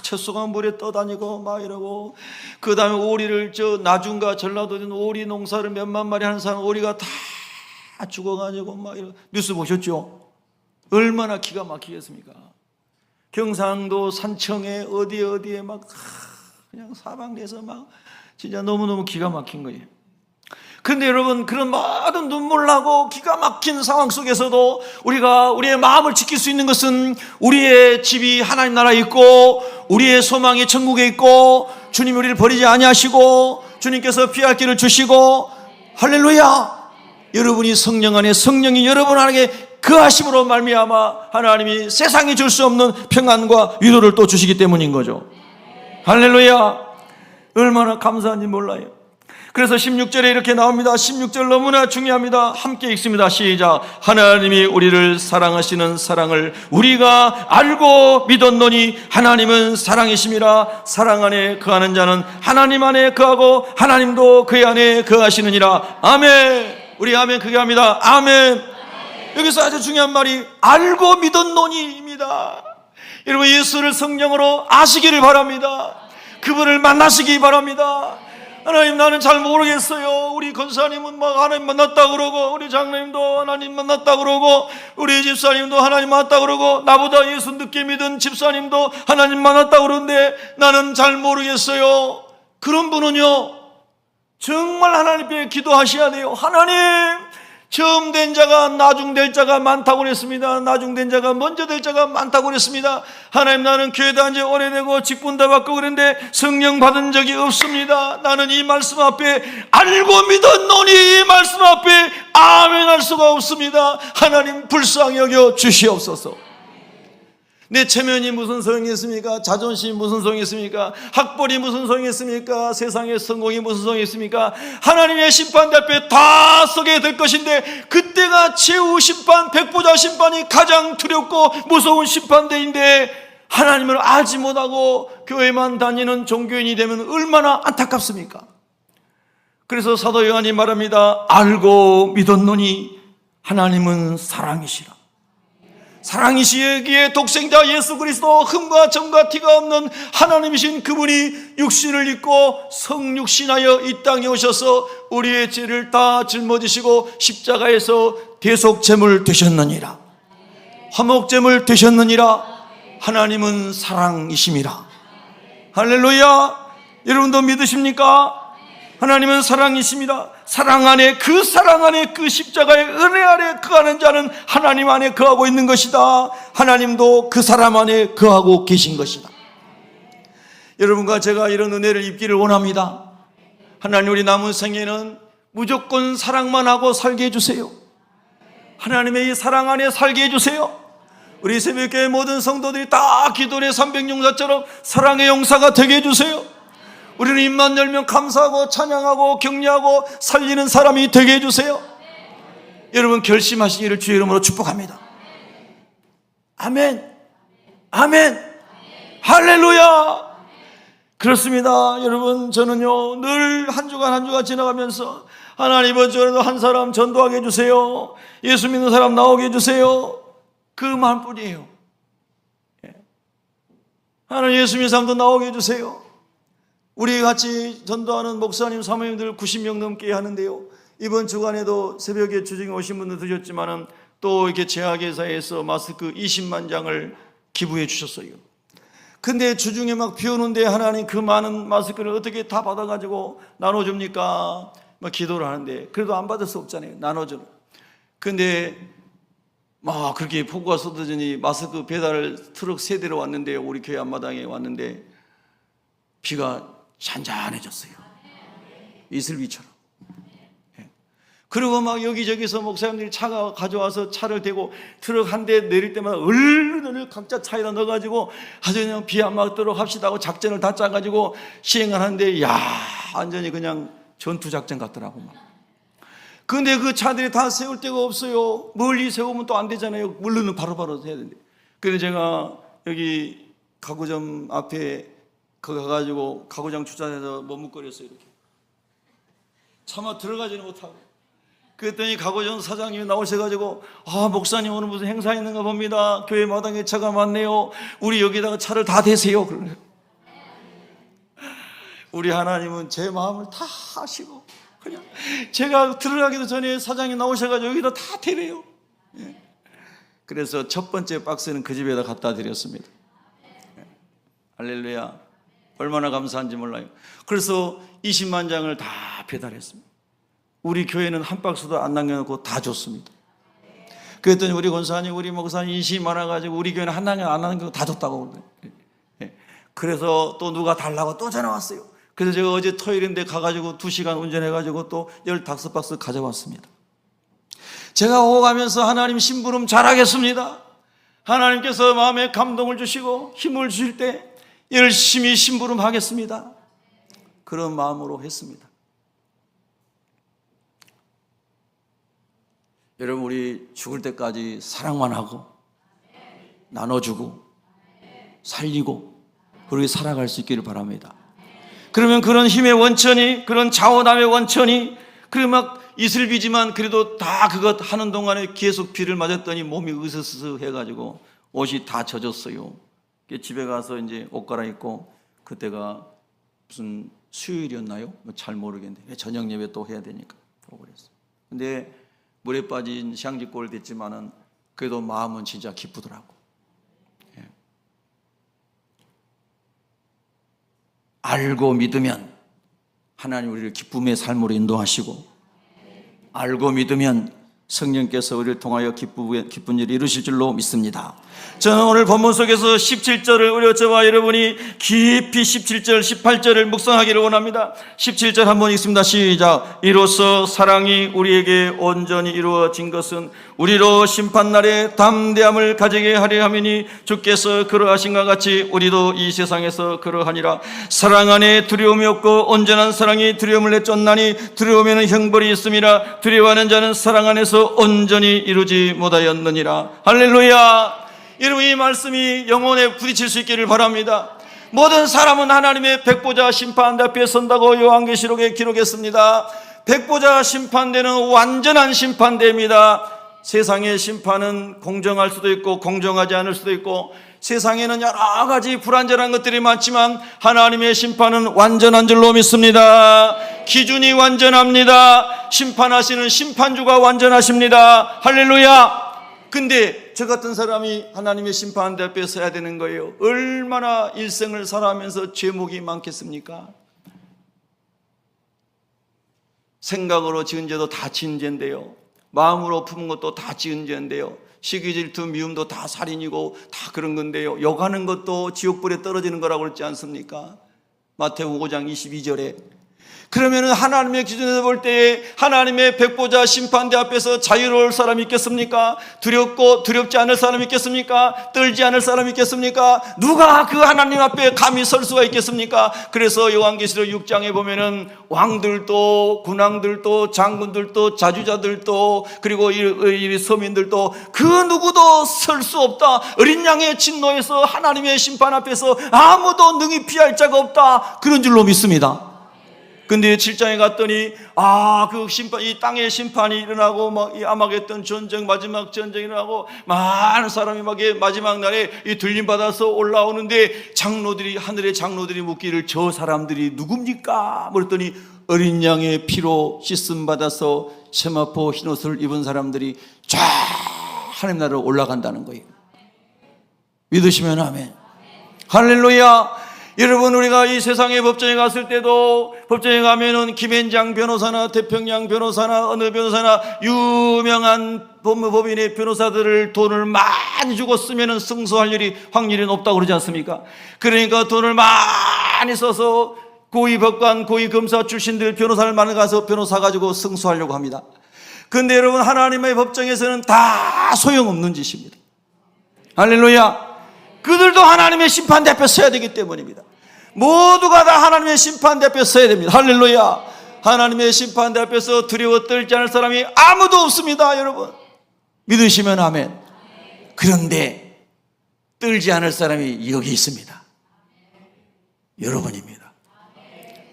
젖소가 물에 떠다니고 막 이러고, 그 다음에 오리를 나중과 전라도에 오리 농사를 몇만 마리 하는 사람 오리가 다 죽어가지고 막 이러고 뉴스 보셨죠? 얼마나 기가 막히겠습니까? 경상도 산청에 어디에 막 그냥 사방에서 막 진짜 너무너무 기가 막힌 거예요. 근데 여러분, 그런 모든 눈물 나고 기가 막힌 상황 속에서도 우리가 우리의 마음을 지킬 수 있는 것은 우리의 집이 하나님 나라에 있고 우리의 소망이 천국에 있고 주님이 우리를 버리지 아니하시고 주님께서 피할 길을 주시고, 할렐루야, 여러분이 성령 안에, 성령이 여러분 안에 그하심으로 말미암아 하나님이 세상이 줄 수 없는 평안과 위로를 또 주시기 때문인 거죠. 할렐루야, 얼마나 감사한지 몰라요. 그래서 16절에 이렇게 나옵니다. 16절 너무나 중요합니다. 함께 읽습니다. 시작. 하나님이 우리를 사랑하시는 사랑을 우리가 알고 믿었노니 하나님은 사랑이심이라. 사랑 안에 거하는 자는 하나님 안에 거하고 하나님도 그의 안에 거하시느니라. 아멘. 우리 아멘 크게 합니다. 아멘. 여기서 아주 중요한 말이 알고 믿었노니입니다. 여러분, 예수를 성령으로 아시기를 바랍니다. 그분을 만나시기 바랍니다. 하나님, 나는 잘 모르겠어요. 우리 권사님은 막 하나님 만났다 그러고, 우리 장로님도 하나님 만났다 그러고, 우리 집사님도 하나님 만났다 그러고, 나보다 예수 늦게 믿은 집사님도 하나님 만났다 그러는데 나는 잘 모르겠어요. 그런 분은요, 정말 하나님께 기도하셔야 돼요. 하나님, 처음 된 자가 나중 될 자가 많다고 그랬습니다. 나중 된 자가 먼저 될 자가 많다고 그랬습니다. 하나님, 나는 교회 다닌 지 오래되고 직분도 받고 그랬는데 성령 받은 적이 없습니다. 나는 이 말씀 앞에 알고 믿었노니 이 말씀 앞에 아멘 할 수가 없습니다. 하나님, 불쌍히 여겨 주시옵소서. 내 체면이 무슨 소용이 있습니까? 자존심이 무슨 소용이 있습니까? 학벌이 무슨 소용이 있습니까? 세상의 성공이 무슨 소용이 있습니까? 하나님의 심판대 앞에 다 서게 될 것인데, 그때가 최후 심판, 백보자 심판이 가장 두렵고 무서운 심판대인데 하나님을 알지 못하고 교회만 다니는 종교인이 되면 얼마나 안타깝습니까? 그래서 사도 요한이 말합니다. 알고 믿었노니 하나님은 사랑이시라. 사랑이시기에 독생자 예수 그리스도, 흠과 점과 티가 없는 하나님이신 그분이 육신을 입고 성육신하여 이 땅에 오셔서 우리의 죄를 다 짊어지시고 십자가에서 대속제물 되셨느니라. 화목제물 되셨느니라. 하나님은 사랑이심이라. 할렐루야. 여러분도 믿으십니까? 하나님은 사랑이십니다. 사랑 안에, 그 사랑 안에, 그 십자가의 은혜 안에 거하는 자는 하나님 안에 거하고 있는 것이다. 하나님도 그 사람 안에 거하고 계신 것이다. 여러분과 제가 이런 은혜를 입기를 원합니다. 하나님, 우리 남은 생에는 무조건 사랑만 하고 살게 해주세요. 하나님의 이 사랑 안에 살게 해주세요. 우리 새벽교회 모든 성도들이 다 기도의 300용사처럼 사랑의 용사가 되게 해주세요. 우리는 입만 열면 감사하고 찬양하고 격려하고 살리는 사람이 되게 해주세요. 여러분, 결심하시기를 주의 이름으로 축복합니다. 아멘. 아멘. 할렐루야. 그렇습니다. 여러분, 저는요, 늘 한 주간 한 주간 지나가면서 하나님, 이번 주에도 한 사람 전도하게 해주세요. 예수 믿는 사람 나오게 해주세요. 그 마음뿐이에요. 하나님, 예수 믿는 사람도 나오게 해주세요. 우리 같이 전도하는 목사님, 사모님들 90명 넘게 하는데요, 이번 주간에도 새벽에 주중에 오신 분들 드렸지만은 또 이렇게 제약회사에서 마스크 20만 장을 기부해 주셨어요. 근데 주중에 막 비 오는데 하나님, 그 많은 마스크를 어떻게 다 받아가지고 나눠줍니까? 막 기도를 하는데 그래도 안 받을 수 없잖아요. 나눠줘. 근데 막 그렇게 폭우가 쏟아지니 마스크 배달 트럭 3대로 왔는데요, 우리 교회 앞마당에 왔는데 비가 잔잔해졌어요. 이슬비처럼. 그리고 막 여기저기서 목사님들이 차가 가져와서 차를 대고 트럭 한 대 내릴 때마다 얼른 각자 차에다 넣어가지고 아주 그냥 비 안 맞도록 합시다 하고 작전을 다 짜가지고 시행을 하는데, 야, 완전히 그냥 전투작전 같더라고. 근데 그 차들이 다 세울 데가 없어요. 멀리 세우면 또 안 되잖아요. 물르는 바로바로 해야 되는데. 그래서 제가 여기 가구점 앞에 거기 가가지고 가구장 주차해서 머뭇거렸어요. 이렇게 차마 들어가지는 못하고. 그랬더니 가구점 사장님이 나오셔가지고, 아, 목사님 오늘 무슨 행사 있는가 봅니다. 교회 마당에 차가 많네요. 우리 여기다가 차를 다 대세요. 그러네요. 우리 하나님은 제 마음을 다 아시고 그냥 제가 들어가기도 전에 사장이 나오셔가지고 여기다 다 대래요. 그래서 첫 번째 박스는 그 집에다 갖다 드렸습니다. 할렐루야. 얼마나 감사한지 몰라요. 그래서 20만 장을 다 배달했습니다. 우리 교회는 한 박스도 안 남겨놓고 다 줬습니다. 그랬더니 우리 권사님, 우리 목사님 인심이 많아가지고 우리 교회는 한 남겨 안 남겨놓고 다 줬다고 그러더라고요. 그래서 또 누가 달라고 또 전화 왔어요. 그래서 제가 어제 토요일인데 가가지고 2시간 운전해가지고 또 15박스 가져왔습니다. 제가 오가면서 하나님 심부름 잘하겠습니다. 하나님께서 마음에 감동을 주시고 힘을 주실 때 열심히 심부름 하겠습니다. 그런 마음으로 했습니다. 여러분, 우리 죽을 때까지 사랑만 하고 나눠주고 살리고 그렇게 살아갈 수 있기를 바랍니다. 그러면 그런 힘의 원천이, 그런 자원함의 원천이, 그리고 막 이슬비지만 그래도 다 그것 하는 동안에 계속 비를 맞았더니 몸이 으스스해가지고 옷이 다 젖었어요. 집에 가서 이제 옷 갈아입고, 그때가 무슨 수요일이었나요? 잘 모르겠는데 저녁 예배 또 해야 되니까 오고 그랬어요. 근데 물에 빠진 시향지꼴 됐지만은 그래도 마음은 진짜 기쁘더라고. 예. 알고 믿으면 하나님 우리를 기쁨의 삶으로 인도하시고, 알고 믿으면 성령께서 우리를 통하여 기쁜 일을 이루실 줄로 믿습니다. 저는 오늘 본문 속에서 17절을 우리 저와 여러분이 깊이 17절, 18절을 묵상하기를 원합니다. 17절 한번 읽습니다. 시작. 이로써 사랑이 우리에게 온전히 이루어진 것은 우리로 심판날에 담대함을 가지게 하려 함이니 주께서 그러하신 것 같이 우리도 이 세상에서 그러하니라. 사랑 안에 두려움이 없고 온전한 사랑이 두려움을 내쫓나니 두려움에는 형벌이 있음이라. 두려워하는 자는 사랑 안에서 온전히 이루지 못하였느니라. 할렐루야. 여러분, 이 말씀이 영혼에 부딪힐 수 있기를 바랍니다. 모든 사람은 하나님의 백보자 심판 앞에 선다고 요한계시록에 기록했습니다. 백보자 심판대는 완전한 심판대입니다. 세상의 심판은 공정할 수도 있고 공정하지 않을 수도 있고, 세상에는 여러 가지 불완전한 것들이 많지만 하나님의 심판은 완전한 줄로 믿습니다. 기준이 완전합니다. 심판하시는 심판주가 완전하십니다. 할렐루야. 근데 저 같은 사람이 하나님의 심판대 앞에 서야 되는 거예요. 얼마나 일생을 살아가면서 죄목이 많겠습니까? 생각으로 지은 죄도 다 지은 죄인데요, 마음으로 품은 것도 다 지은 죄인데요, 시기 질투 미움도 다 살인이고 다 그런 건데요, 욕하는 것도 지옥불에 떨어지는 거라고 그랬지 않습니까? 마태복음 5장 22절에. 그러면 하나님의 기준에서 볼 때 하나님의 백보자 심판대 앞에서 자유로울 사람이 있겠습니까? 두렵고 두렵지 않을 사람이 있겠습니까? 떨지 않을 사람이 있겠습니까? 누가 그 하나님 앞에 감히 설 수가 있겠습니까? 그래서 요한계시록 6장에 보면은 왕들도 군왕들도 장군들도 자주자들도 그리고 이 서민들도 그 누구도 설 수 없다. 어린 양의 진노에서 하나님의 심판 앞에서 아무도 능히 피할 자가 없다. 그런 줄로 믿습니다. 근데 7장에 갔더니 그 심판, 이 땅의 심판이 일어나고 막 이 아마겟돈 전쟁, 마지막 전쟁이 일어나고 많은 사람이 막 마지막 날에 이 들림 받아서 올라오는데 장로들이, 하늘의 장로들이 묻기를 저 사람들이 누굽니까? 그랬더니 어린 양의 피로 씻음 받아서 세마포 흰옷을 입은 사람들이 쫙 하나님 나라로 올라간다는 거예요. 믿으시면 아멘. 할렐루야. 여러분, 우리가 이 세상의 법정에 갔을 때도 법정에 가면은 김앤장 변호사나 태평양 변호사나 어느 변호사나 유명한 법무법인의 변호사들을 돈을 많이 주고 쓰면은 승소할 확률이 높다고 그러지 않습니까? 그러니까 돈을 많이 써서 고위법관, 고위검사 출신들 변호사를 많이 가서 변호사 가지고 승소하려고 합니다. 그런데 여러분, 하나님의 법정에서는 다 소용없는 짓입니다. 할렐루야. 그들도 하나님의 심판대 앞에 서야 되기 때문입니다. 모두가 다 하나님의 심판대 앞에 서야 됩니다. 할렐루야. 하나님의 심판대 앞에서 두려워 떨지 않을 사람이 아무도 없습니다. 여러분, 믿으시면 아멘. 그런데 떨지 않을 사람이 여기 있습니다. 여러분입니다.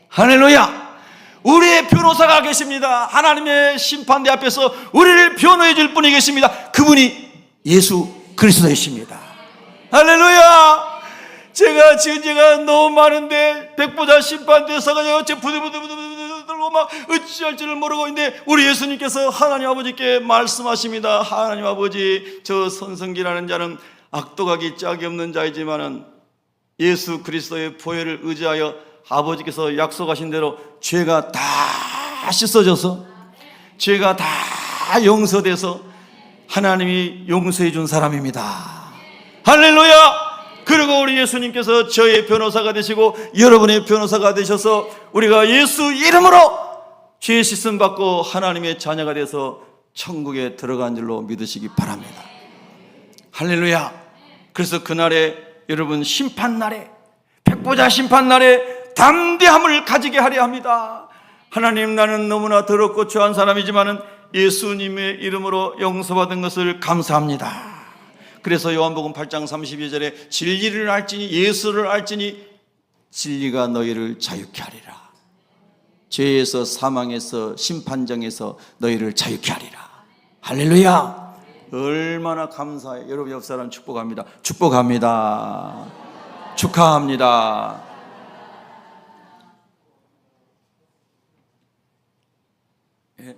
할렐루야. 우리의 변호사가 계십니다. 하나님의 심판대 앞에서 우리를 변호해 줄 분이 계십니다. 그분이 예수 그리스도이십니다. 할렐루야. 제가 지은 죄가 너무 많은데 백보자 심판대 서가지고 부들부들 힘들고 막 어찌할지를 모르고 있는데 우리 예수님께서 하나님 아버지께 말씀하십니다. 하나님 아버지, 저 손성기라는 자는 악독하기 짝이 없는 자이지만은 예수 그리스도의 보혈을 의지하여 아버지께서 약속하신 대로 죄가 다 씻어져서 죄가 다 용서돼서 하나님이 용서해 준 사람입니다. 할렐루야! 그리고 우리 예수님께서 저의 변호사가 되시고 여러분의 변호사가 되셔서 우리가 예수 이름으로 죄 씻음 받고 하나님의 자녀가 돼서 천국에 들어간 줄로 믿으시기 바랍니다. 할렐루야! 그래서 그날에 여러분 심판날에, 백보자 심판날에 담대함을 가지게 하려 합니다. 하나님, 나는 너무나 더럽고 추한 사람이지만은 예수님의 이름으로 용서받은 것을 감사합니다. 그래서 요한복음 8장 32절에 진리를 알지니, 예수를 알지니 진리가 너희를 자유케 하리라. 죄에서, 사망에서, 심판정에서 너희를 자유케 하리라. 할렐루야! 얼마나 감사해. 여러분 옆 사람 축복합니다. 축복합니다. 축하합니다. 예.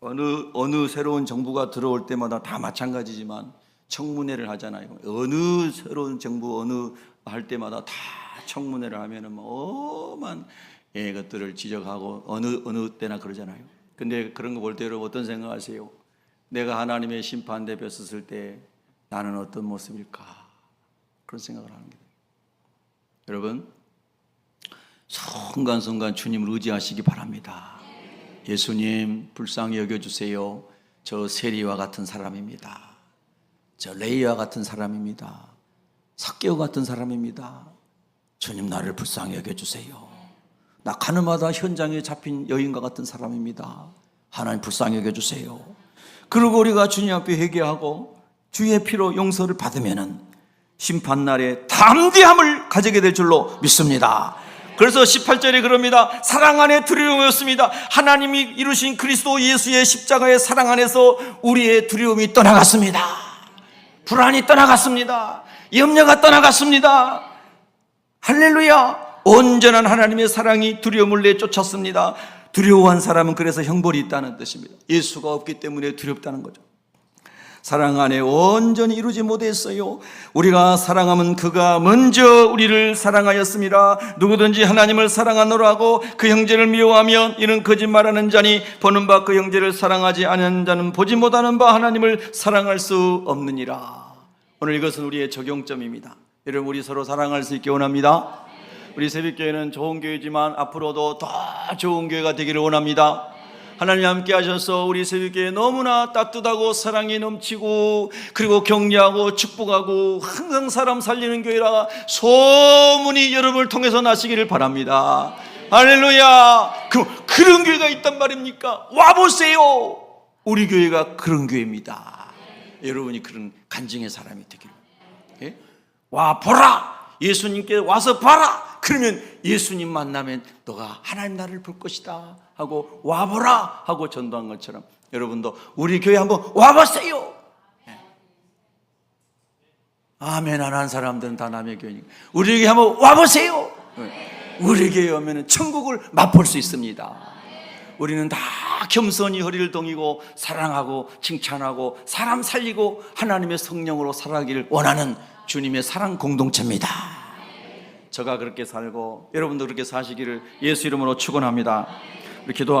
어느 새로운 정부가 들어올 때마다 다 마찬가지지만 청문회를 하잖아요. 어느 새로운 정부 할 때마다 다 청문회를 하면은 어마한 것들을 지적하고 어느 때나 그러잖아요. 근데 그런 거 볼 때 여러분 어떤 생각하세요? 내가 하나님의 심판대 뵀었을 때 나는 어떤 모습일까? 그런 생각을 하는 거예요. 여러분, 순간순간 주님을 의지하시기 바랍니다. 예수님, 불쌍히 여겨주세요. 저 세리와 같은 사람입니다. 저 레이와 같은 사람입니다. 삭개오 같은 사람입니다. 주님, 나를 불쌍히 여겨주세요. 나 가늠하다 현장에 잡힌 여인과 같은 사람입니다. 하나님 불쌍히 여겨주세요. 그리고 우리가 주님 앞에 회개하고 주의 피로 용서를 받으면은 심판날에 담대함을 가지게 될 줄로 믿습니다. 그래서 18절에 그럽니다. 사랑 안에 두려움이 없습니다. 하나님이 이루신 그리스도 예수의 십자가의 사랑 안에서 우리의 두려움이 떠나갔습니다. 불안이 떠나갔습니다. 염려가 떠나갔습니다. 할렐루야! 온전한 하나님의 사랑이 두려움을 내쫓았습니다. 두려워한 사람은 그래서 형벌이 있다는 뜻입니다. 예수가 없기 때문에 두렵다는 거죠. 사랑 안에 온전히 이루지 못했어요. 우리가 사랑하면 그가 먼저 우리를 사랑하였습니다. 누구든지 하나님을 사랑하노라 하고 그 형제를 미워하면 이는 거짓말하는 자니 보는 바 그 형제를 사랑하지 않는 자는 보지 못하는 바 하나님을 사랑할 수 없느니라. 오늘 이것은 우리의 적용점입니다. 여러분, 우리 서로 사랑할 수 있게 원합니다. 우리 새벽교회는 좋은 교회지만 앞으로도 더 좋은 교회가 되기를 원합니다. 하나님 함께 하셔서 우리 새벽교회 너무나 따뜻하고 사랑이 넘치고 그리고 격려하고 축복하고 항상 사람 살리는 교회라 소문이 여러분을 통해서 나시기를 바랍니다. 할렐루야! 그런 교회가 있단 말입니까? 와보세요! 우리 교회가 그런 교회입니다. 여러분이 그런 간증의 사람이 되기를. 예? 와 보라! 예수님께 와서 봐라! 그러면 예수님 만나면 너가 하나님 나를 볼 것이다 하고 와보라 하고 전도한 것처럼 여러분도 우리 교회 한번 와보세요. 아멘 안 한 사람들은 다 남의 교회니까 우리 교회 한번 와보세요. 우리 교회 오면 천국을 맛볼 수 있습니다. 우리는 다 겸손히 허리를 동이고 사랑하고 칭찬하고 사람 살리고 하나님의 성령으로 살아가기를 원하는 주님의 사랑 공동체입니다. 저가 그렇게 살고 여러분도 그렇게 사시기를 예수 이름으로 축원합니다. 우리 기도하